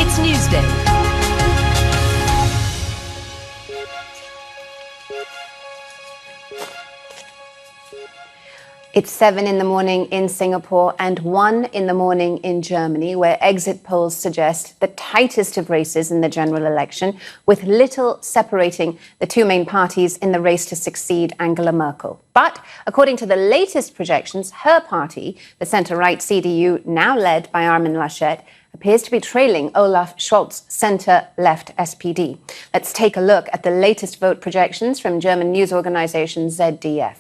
It's Newsday. It's 7 in the morning in Singapore and 1 in the morning in Germany, where exit polls suggest the tightest of races in the general election, with little separating the two main parties in the race to succeed Angela Merkel. But according to the latest projections, her party, the centre-right CDU, now led by Armin Laschet, appears to be trailing Olaf Scholz's centre-left SPD. Let's take a look at the latest vote projections from German news organisation ZDF.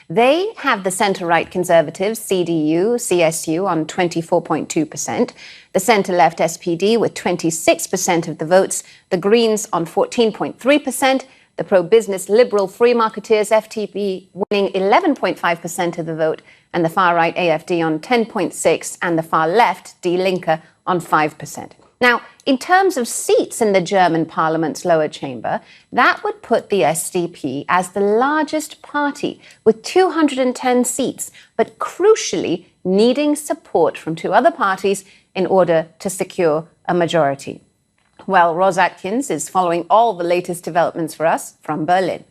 They have the centre-right Conservatives, CDU, CSU, on 24.2%, the centre-left SPD with 26% of the votes, the Greens on 14.3%, the pro-business Liberal Free Marketeers FDP winning 11.5% of the vote, and the far-right AfD on 10.6%, and the far-left Die Linke on 5%. Now, in terms of seats in the German parliament's lower chamber, that would put the SDP as the largest party with 210 seats, but crucially needing support from two other parties in order to secure a majority. Well, Ros Atkins is following all the latest developments for us from Berlin.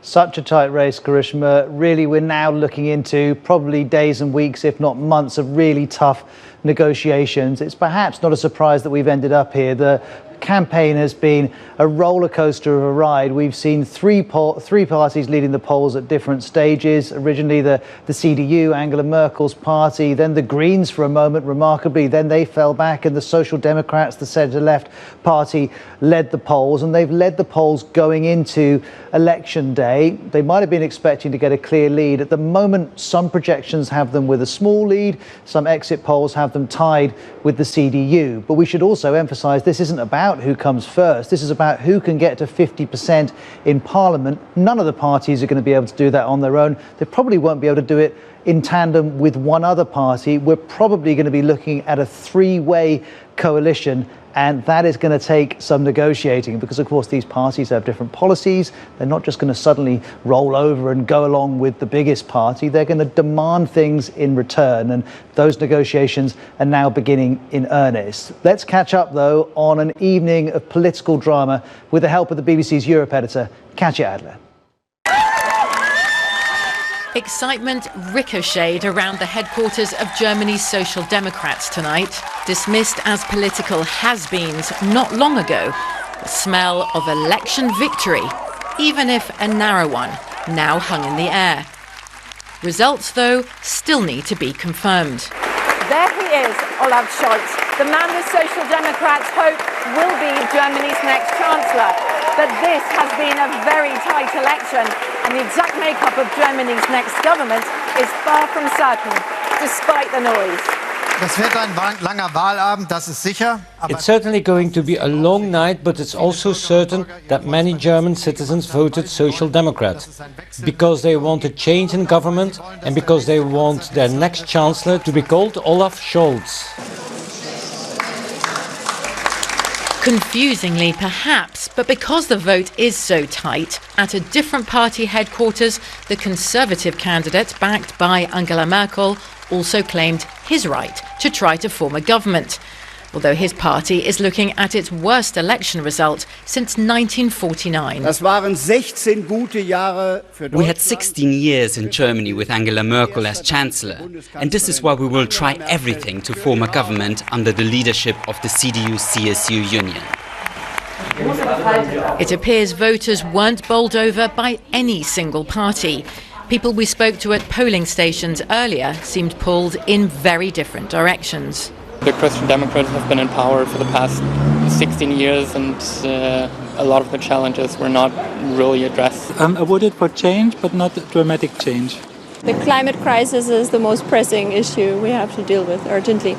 Such a tight race, Karishma. Really, we're now looking into probably days and weeks, if not months, of really tough negotiations. It's perhaps not a surprise that we've ended up here. The campaign has been a roller coaster of a ride. We've seen three parties leading the polls at different stages. Originally the CDU, Angela Merkel's party, then the Greens for a moment, remarkably, then they fell back, and the Social Democrats, the centre-left party, led the polls, and they've led the polls going into election day. They might have been expecting to get a clear lead. At the moment, some projections have them with a small lead, some exit polls have them tied with the CDU. But we should also emphasise this isn't about who comes first. This is about who can get to 50% in Parliament. None of the parties are going to be able to do that on their own. They probably won't be able to do it in tandem with one other party. We're probably going to be looking at a three-way coalition, and that is going to take some negotiating because, of course, these parties have different policies. They're not just going to suddenly roll over and go along with the biggest party. They're going to demand things in return, and those negotiations are now beginning in earnest. Let's catch up, though, on an evening of political drama with the help of the BBC's Europe editor, Katja Adler. Excitement ricocheted around the headquarters of Germany's Social Democrats tonight. Dismissed as political has-beens not long ago, the smell of election victory, even if a narrow one, now hung in the air. Results, though, still need to be confirmed. There he is, Olaf Scholz, the man the Social Democrats hope will be Germany's next Chancellor. But this has been a very tight election, and the exact makeup of Germany's next government is far from certain, despite the noise. Das wird ein langer Wahlabend, das ist sicher. It's certainly going to be a long night, but it's also certain that many German citizens voted Social Democrat because they want a change in government and because they want their next chancellor to be called Olaf Scholz. Confusingly, perhaps, but because the vote is so tight, at a different party headquarters, the Conservative candidate, backed by Angela Merkel, also claimed his right to try to form a government, although his party is looking at its worst election result since 1949. We had 16 years in Germany with Angela Merkel as Chancellor, and this is why we will try everything to form a government under the leadership of the CDU-CSU union. It appears voters weren't bowled over by any single party. People we spoke to at polling stations earlier seemed pulled in very different directions. The Christian Democrats have been in power for the past 16 years, and a lot of the challenges were not really addressed. I voted for change, but not dramatic change. The climate crisis is the most pressing issue we have to deal with urgently.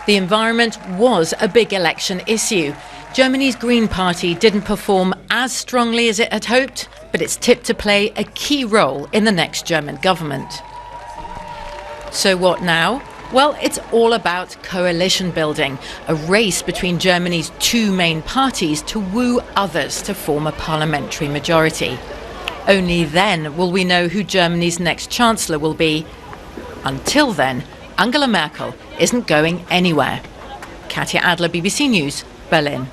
The environment was a big election issue. Germany's Green Party didn't perform as strongly as it had hoped, but it's tipped to play a key role in the next German government. So what now? Well, it's all about coalition building, a race between Germany's two main parties to woo others to form a parliamentary majority. Only then will we know who Germany's next chancellor will be. Until then, Angela Merkel isn't going anywhere. Katja Adler, BBC News, Berlin.